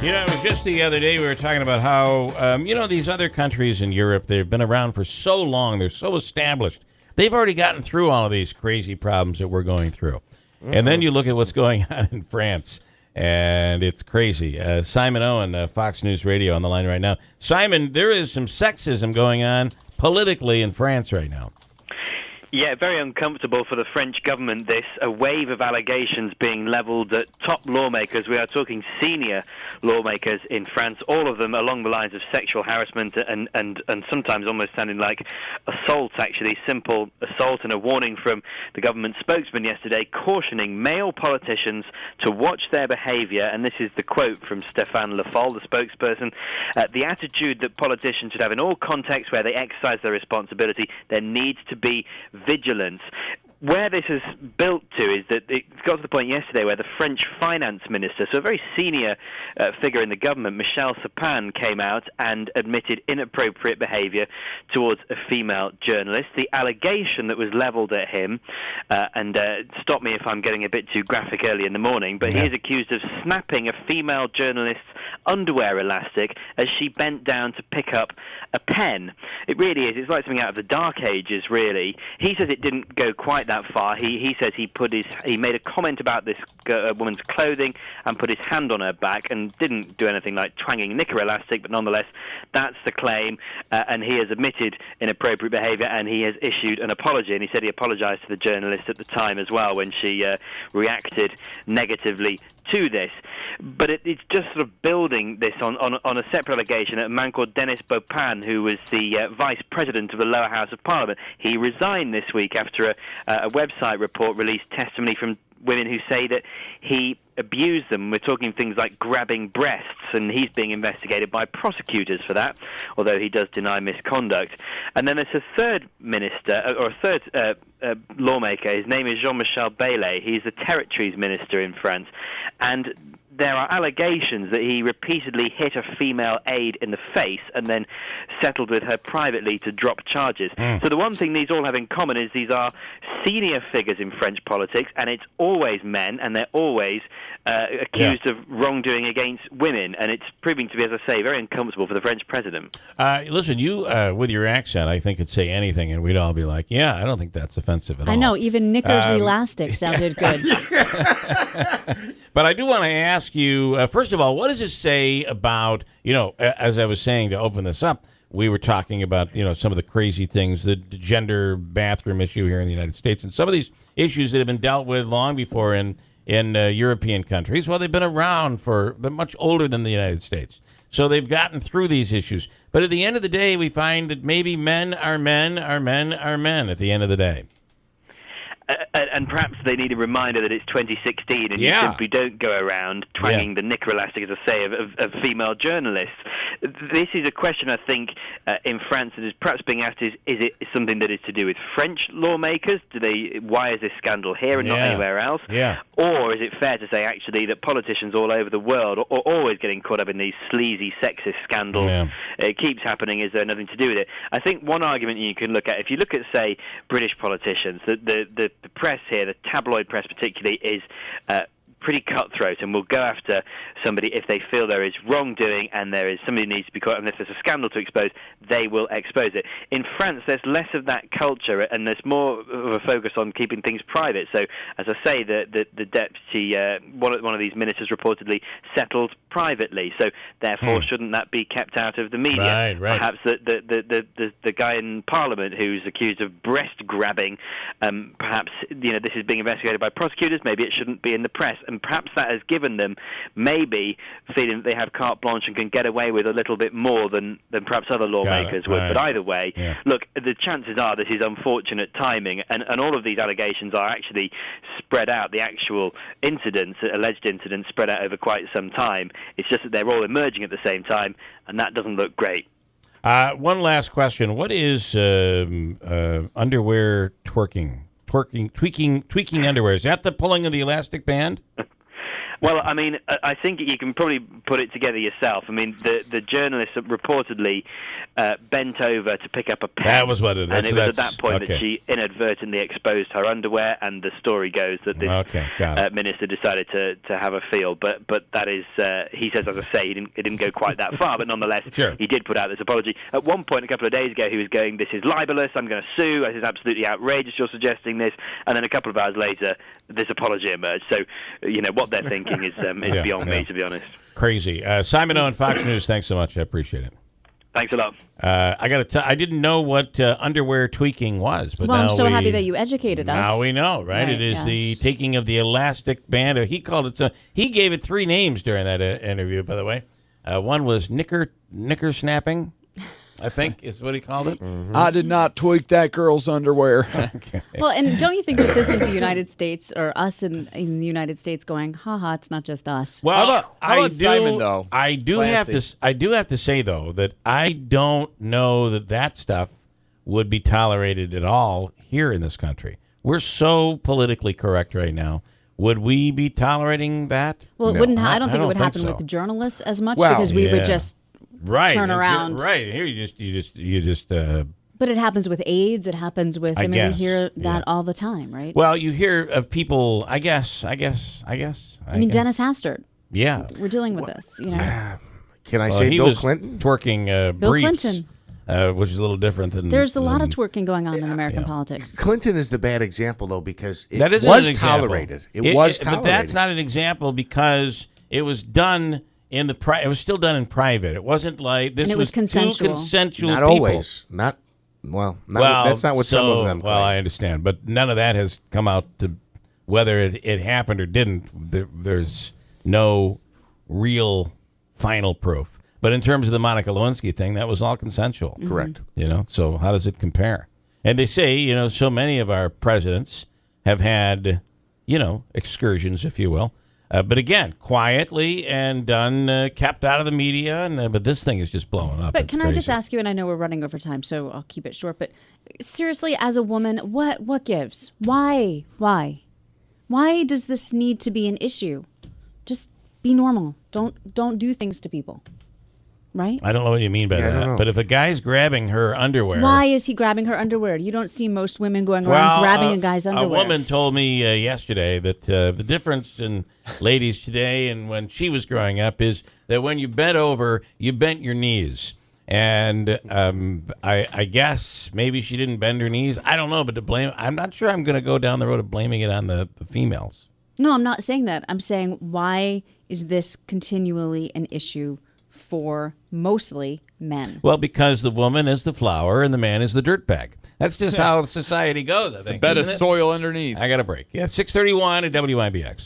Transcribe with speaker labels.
Speaker 1: It was just the other day we were talking about how, these other countries in Europe, they've been around for so long, they're so established. They've already gotten through all of these crazy problems that we're going through. Mm-hmm. And then you look at what's going on in France, and it's crazy. Simon Owen, Fox News Radio, on the line right now. Simon, there is some sexism going on politically in France right now.
Speaker 2: Yeah, very uncomfortable for the French government, this. A wave of allegations being levelled at top lawmakers. We are talking senior lawmakers in France, all of them along the lines of sexual harassment and sometimes almost sounding like assault, actually, simple assault, and a warning from the government spokesman yesterday cautioning male politicians to watch their behaviour. And this is the quote from Stéphane Le Foll, the spokesperson. The attitude that politicians should have in all contexts where they exercise their responsibility, there needs to be vigilance. Where this is built to is that it got to the point yesterday where the French finance minister, so a very senior figure in the government, Michel Sapin, came out and admitted inappropriate behaviour towards a female journalist. The allegation that was levelled at him, and stop me if I'm getting a bit too graphic early in the morning, but he is accused of snapping a female journalist's underwear elastic as she bent down to pick up a pen. It really is. It's like something out of the Dark Ages, really. He says it didn't go quite that far. He says he made a comment about this woman's clothing and put his hand on her back and didn't do anything like twanging knicker elastic, but nonetheless, that's the claim, and he has admitted inappropriate behaviour and he has issued an apology, and he said he apologised to the journalist at the time as well when she reacted negatively to this. But it's just sort of building this on a separate allegation. A man called Denis Bopin, who was the vice president of the lower house of parliament, he resigned this week after a website report released testimony from women who say that he abused them. We're talking things like grabbing breasts, and he's being investigated by prosecutors for that, although he does deny misconduct. And then there's a third minister, or a third lawmaker. His name is Jean-Michel Baillet. He's the territories minister in France, and there are allegations that he repeatedly hit a female aide in the face and then settled with her privately to drop charges. So the one thing these all have in common is these are senior figures in French politics, and it's always men, and they're always accused of wrongdoing against women, and it's proving to be, as I say, very uncomfortable for the French president.
Speaker 1: Listen, you, with your accent, I think could say anything, and we'd all be like, yeah, I don't think that's offensive at all.
Speaker 3: I know, even knickers elastic sounded good.
Speaker 1: But I do want to ask you, first of all, what does it say about, as I was saying to open this up, we were talking about, some of the crazy things, the gender bathroom issue here in the United States, and some of these issues that have been dealt with long before in European countries. Well, they've been around they're much older than the United States. So they've gotten through these issues. But at the end of the day, we find that maybe men are men at the end of the day.
Speaker 2: And perhaps they need a reminder that it's 2016 and you simply don't go around twanging the knicker elastic, as I say, of female journalists. This is a question, I think, in France that is perhaps being asked, is it something that is to do with French lawmakers? Why is this scandal here and not anywhere else? Yeah. Or is it fair to say, actually, that politicians all over the world are always getting caught up in these sleazy sexist scandals? Yeah. It keeps happening. Is there nothing to do with it? I think one argument you can look at, if you look at, say, British politicians, the press here, the tabloid press particularly, is pretty cutthroat and will go after somebody if they feel there is wrongdoing and there is somebody needs to be caught, and if there's a scandal to expose, they will expose it. In France, there's less of that culture and there's more of a focus on keeping things private. So, as I say, the deputy, one of these ministers reportedly settled privately. So, therefore, shouldn't that be kept out of the media? Right. Perhaps the guy in Parliament who's accused of breast grabbing, perhaps this is being investigated by prosecutors. Maybe it shouldn't be in the press. And perhaps that has given them maybe feeling that they have carte blanche and can get away with a little bit more than perhaps other lawmakers would. Right. But either way, look, the chances are this is unfortunate timing, and all of these allegations are actually spread out. The actual incidents, alleged incidents, spread out over quite some time. It's just that they're all emerging at the same time, and that doesn't look great.
Speaker 1: One last question. What is underwear twerking? Tweaking underwear. Is that the pulling of the elastic band?
Speaker 2: Well, I mean, I think you can probably put it together yourself. I mean, the journalist reportedly bent over to pick up a pen.
Speaker 1: That was what it is.
Speaker 2: And it was at that point that she inadvertently exposed her underwear, and the story goes that this minister decided to have a feel. But that is, he says, as I say, he didn't go quite that far, but nonetheless, he did put out this apology. At one point, a couple of days ago, he was going, "This is libelous, I'm going to sue, this is absolutely outrageous, you're suggesting this," and then a couple of hours later, this apology emerged. So, what they're thinking is beyond me, to be honest.
Speaker 1: Crazy. Simon Owen, Fox News, thanks so much. I appreciate it.
Speaker 2: Thanks a lot.
Speaker 1: I got to tell, I didn't know what underwear tweaking was, but
Speaker 3: well,
Speaker 1: now
Speaker 3: I'm so happy that you educated us.
Speaker 1: Now we know, right? It is the taking of the elastic band. He called it. He gave it 3 names during that interview. By the way, one was knicker snapping, I think is what he called it.
Speaker 4: Mm-hmm. I did not tweak that girl's underwear.
Speaker 1: Okay.
Speaker 3: Well, and don't you think that this is the United States, or us in the United States going, haha, it's not just us?
Speaker 1: Well,
Speaker 4: how about Simon, though?
Speaker 1: I do have to say though that I don't know that stuff would be tolerated at all here in this country. We're so politically correct right now. Would we be tolerating that?
Speaker 3: Well, it wouldn't. I don't think it would happen with journalists as much because we would just turn around.
Speaker 1: Right here, you just.
Speaker 3: But it happens with AIDS. It happens with. I mean, we hear that all the time, right?
Speaker 1: Well, you hear of people. I guess.
Speaker 3: I mean, Dennis Hastert.
Speaker 1: Yeah,
Speaker 3: we're dealing with this.
Speaker 5: Can I say Bill Clinton
Speaker 1: twerking
Speaker 3: Bill
Speaker 1: briefs,
Speaker 3: Clinton.
Speaker 1: Which is a little different than.
Speaker 3: There's a lot of twerking going on in American politics.
Speaker 5: Clinton is the bad example, though, because it
Speaker 1: was
Speaker 5: tolerated. It was tolerated.
Speaker 1: But that's not an example because it was done in the it was still done in private. It wasn't like this.
Speaker 3: And it was consensual.
Speaker 1: Two consensual
Speaker 5: not
Speaker 1: people.
Speaker 5: Always. That's not what some of them claim.
Speaker 1: Well, I understand, but none of that has come out to whether it happened or didn't. There's no real final proof. But in terms of the Monica Lewinsky thing, that was all consensual.
Speaker 5: Correct.
Speaker 1: So how does it compare? And they say, so many of our presidents have had, excursions, if you will. But again, quietly and done, kept out of the media. But this thing is just blowing up.
Speaker 3: But can I just ask you, and I know we're running over time, so I'll keep it short. But seriously, as a woman, what gives? Why? Why does this need to be an issue? Just be normal. Don't do things to people. Right?
Speaker 1: I don't know what you mean by that. But if a guy's grabbing her underwear...
Speaker 3: Why is he grabbing her underwear? You don't see most women going around grabbing a guy's underwear.
Speaker 1: A woman told me yesterday that the difference in ladies today and when she was growing up is that when you bent over, you bent your knees. And I guess maybe she didn't bend her knees. I don't know, but I'm not sure I'm going to go down the road of blaming it on the females.
Speaker 3: No, I'm not saying that. I'm saying, why is this continually an issue for mostly men?
Speaker 1: Well, because the woman is the flower and the man is the dirtbag. That's just how society goes, I think.
Speaker 4: The bed of soil underneath.
Speaker 1: I got a break. Yeah, 6:31 at WIBX.